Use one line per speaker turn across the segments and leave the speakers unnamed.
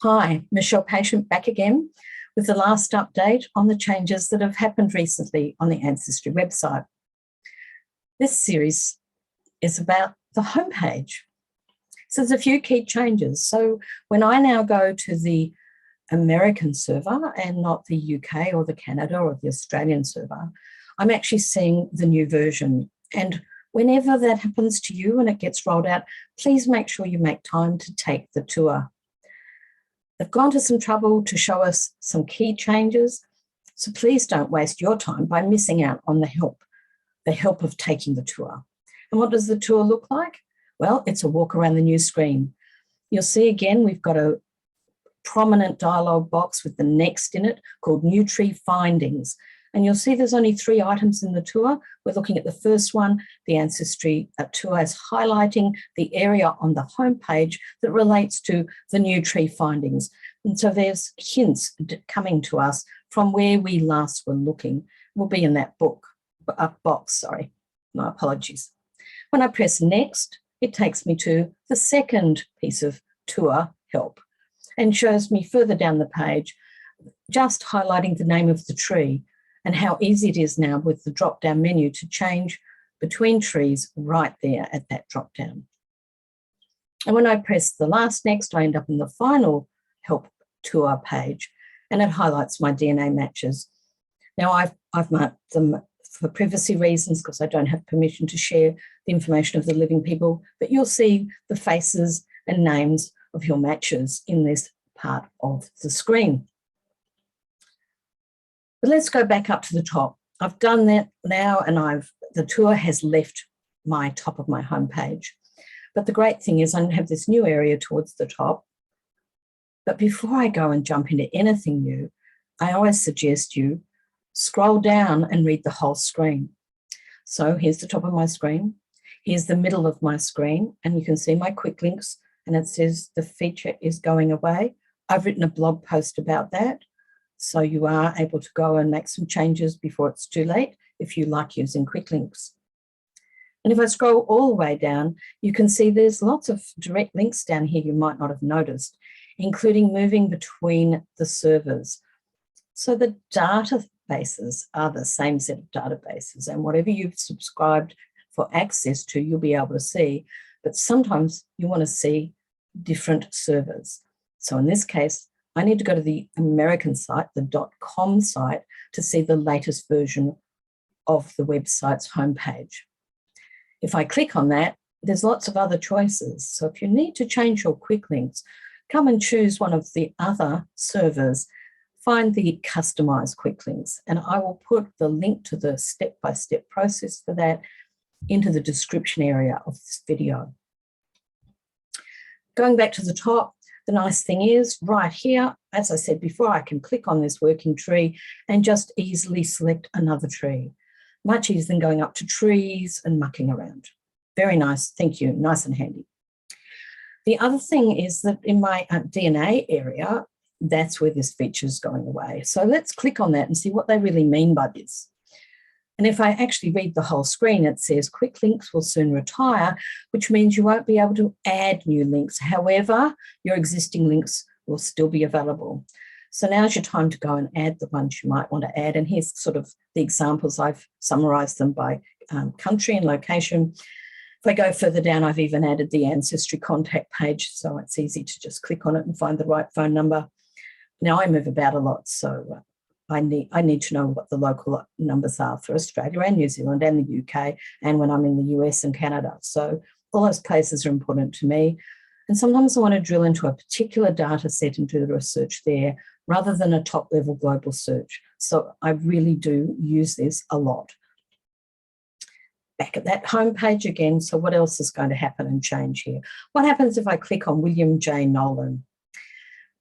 Hi, Michelle Patient back again with the last update on the changes that have happened recently on the Ancestry website. This series is about the homepage. So there's a few key changes. So when I now go to the American server and not the UK or the Canada or the Australian server, I'm actually seeing the new version. And whenever that happens to you and it gets rolled out, please make sure you make time to take the tour. They've gone to some trouble to show us some key changes, so please don't waste your time by missing out on the help of taking the tour. And what does the tour look like? Well, it's a walk around the new screen. You'll see again, we've got a prominent dialog box with the next in it called New Tree Findings. And you'll see there's only 3 items in the tour. We're looking at the first one. The Ancestry tour is highlighting the area on the homepage that relates to the new tree findings. And so there's hints coming to us from where we last were looking. Will be in that box, sorry. My apologies. When I press next, it takes me to the second piece of tour help and shows me further down the page, just highlighting the name of the tree and how easy it is now with the drop-down menu to change between trees right there at that drop-down. And when I press the last next, I end up in the final help tour page, and it highlights my DNA matches. Now, I've marked them for privacy reasons because I don't have permission to share the information of the living people, but you'll see the faces and names of your matches in this part of the screen. But let's go back up to the top. I've done that now, and the tour has left my top of my homepage. But the great thing is I have this new area towards the top. But before I go and jump into anything new, I always suggest you scroll down and read the whole screen. So here's the top of my screen. Here's the middle of my screen, and you can see my quick links, and it says the feature is going away. I've written a blog post about that. So you are able to go and make some changes before it's too late if you like using quick links. And if I scroll all the way down, you can see there's lots of direct links down here you might not have noticed, including moving between the servers. So the databases are the same set of databases, and whatever you've subscribed for access to, you'll be able to see. But sometimes you want to see different servers. So in this case, I need to go to the American site, the .com site, to see the latest version of the website's homepage. If I click on that, there's lots of other choices. So if you need to change your quick links, come and choose one of the other servers, find the customized quick links, and I will put the link to the step-by-step process for that into the description area of this video. Going back to the top, the nice thing is right here, as I said before, I can click on this working tree and just easily select another tree. Much easier than going up to trees and mucking around. Very nice, thank you, nice and handy. The other thing is that in my DNA area, that's where this feature is going away. So let's click on that and see what they really mean by this. And if I actually read the whole screen, it says quick links will soon retire, which means you won't be able to add new links. However, your existing links will still be available. So now's your time to go and add the ones you might want to add. And here's sort of the examples. I've summarized them by country and location. If I go further down, I've even added the Ancestry contact page, so it's easy to just click on it and find the right phone number. Now I move about a lot, so I need to know what the local numbers are for Australia and New Zealand and the UK, and when I'm in the US and Canada. So all those places are important to me. And sometimes I want to drill into a particular data set and do the research there rather than a top-level global search. So I really do use this a lot. Back at that homepage again, so what else is going to happen and change here? What happens if I click on William J Nolan?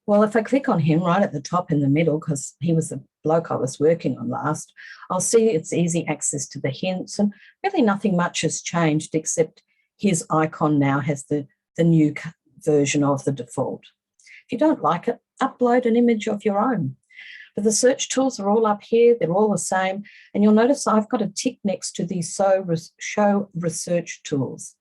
Well, if I click on him right at the top in the middle, because he was the bloke I was working on last, I'll see it's easy access to the hints, and really nothing much has changed except his icon now has the new version of the default. If you don't like it, upload an image of your own. But the search tools are all up here, they're all the same, and you'll notice I've got a tick next to the show research tools.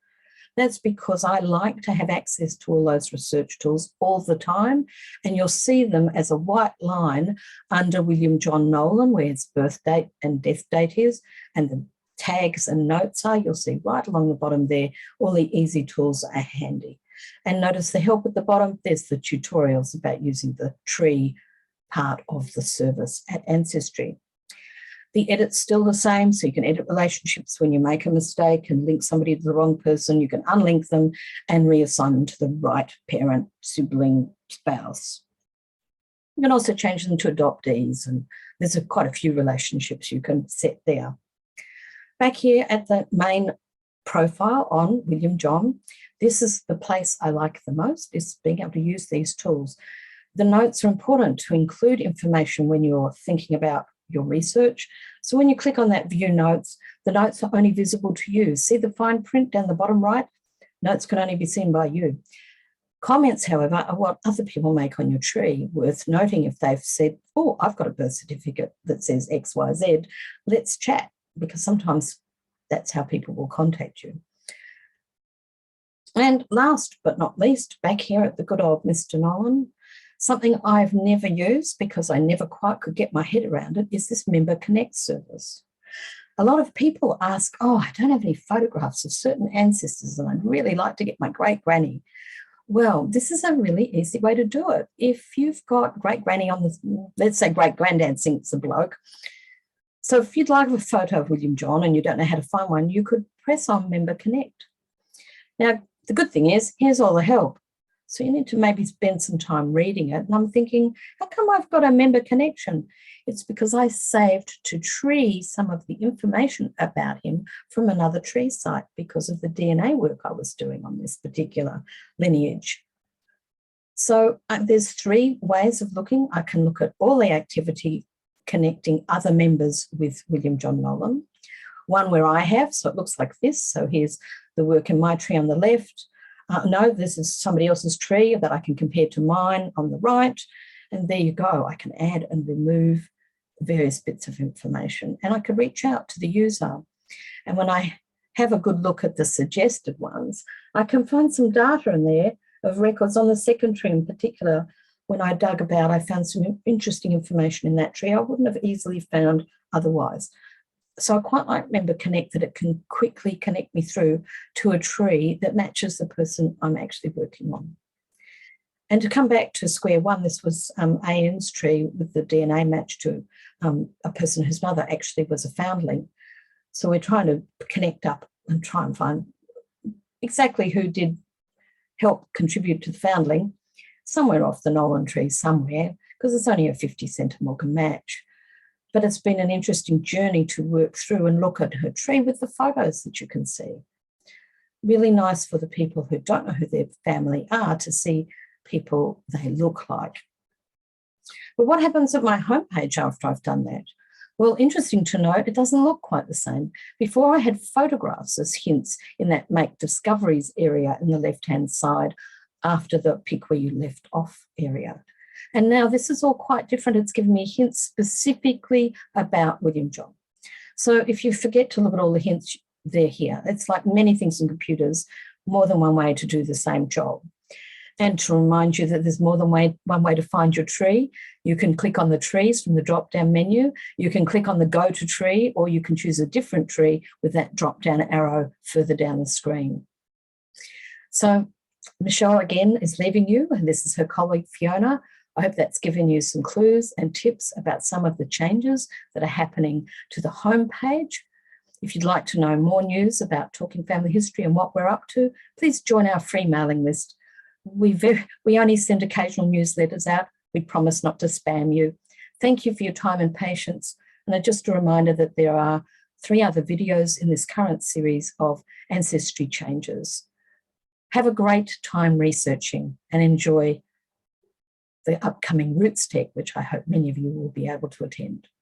That's because I like to have access to all those research tools all the time, and you'll see them as a white line under William John Nolan, where his birth date and death date is, and the tags and notes are. You'll see right along the bottom there, all the easy tools are handy. And notice the help at the bottom, there's the tutorials about using the tree part of the service at Ancestry. The edit's still the same, so you can edit relationships when you make a mistake and link somebody to the wrong person. You can unlink them and reassign them to the right parent, sibling, spouse. You can also change them to adoptees, and there's quite a few relationships you can set there. Back here at the main profile on William John, this is the place I like the most, is being able to use these tools. The notes are important to include information when you're thinking about your research. So when you click on that view notes, the notes are only visible to you. See the fine print down the bottom right? Notes can only be seen by you. Comments, however, are what other people make on your tree, worth noting if they've said, oh, I've got a birth certificate that says XYZ, let's chat, because sometimes that's how people will contact you. And last but not least, back here at the good old Mr. Nolan, something I've never used because I never quite could get my head around it is this Member Connect service. A lot of people ask, oh, I don't have any photographs of certain ancestors and I'd really like to get my great-granny. Well, this is a really easy way to do it. If you've got great-granny on the, let's say great-granddad thinks a bloke. So if you'd like a photo of William John and you don't know how to find one, you could press on Member Connect. Now, the good thing is, here's all the help. So you need to maybe spend some time reading it. And I'm thinking, how come I've got a member connection? It's because I saved to tree some of the information about him from another tree site because of the DNA work I was doing on this particular lineage. So there's 3 ways of looking. I can look at all the activity connecting other members with William John Nolan. One where I have, so it looks like this. So here's the work in my tree on the left. No, this is somebody else's tree that I can compare to mine on the right. And there you go. I can add and remove various bits of information. And I can reach out to the user. And when I have a good look at the suggested ones, I can find some data in there of records on the second tree in particular. When I dug about, I found some interesting information in that tree I wouldn't have easily found otherwise. So I quite like Member Connect, that it can quickly connect me through to a tree that matches the person I'm actually working on. And to come back to square one, this was Anne's tree with the DNA match to a person whose mother actually was a foundling. So we're trying to connect up and try and find exactly who did help contribute to the foundling, somewhere off the Nolan tree somewhere, because it's only a 50-cent Morgan match. But it's been an interesting journey to work through and look at her tree with the photos that you can see. Really nice for the people who don't know who their family are to see people they look like. But what happens at my homepage after I've done that? Well, interesting to note, it doesn't look quite the same. Before I had photographs as hints in that Make Discoveries area in the left-hand side after the pick where you left off area. And now this is all quite different. It's given me hints specifically about William John. So if you forget to look at all the hints, they're here. It's like many things in computers, more than one way to do the same job. And to remind you that there's more than one way to find your tree. You can click on the trees from the drop-down menu. You can click on the go to tree, or you can choose a different tree with that drop-down arrow further down the screen. So Michelle again is leaving you, and this is her colleague Fiona. I hope that's given you some clues and tips about some of the changes that are happening to the homepage. If you'd like to know more news about Talking Family History and what we're up to, please join our free mailing list. We only send occasional newsletters out. We promise not to spam you. Thank you for your time and patience. And just a reminder that there are 3 other videos in this current series of Ancestry changes. Have a great time researching and enjoy the upcoming RootsTech, which I hope many of you will be able to attend.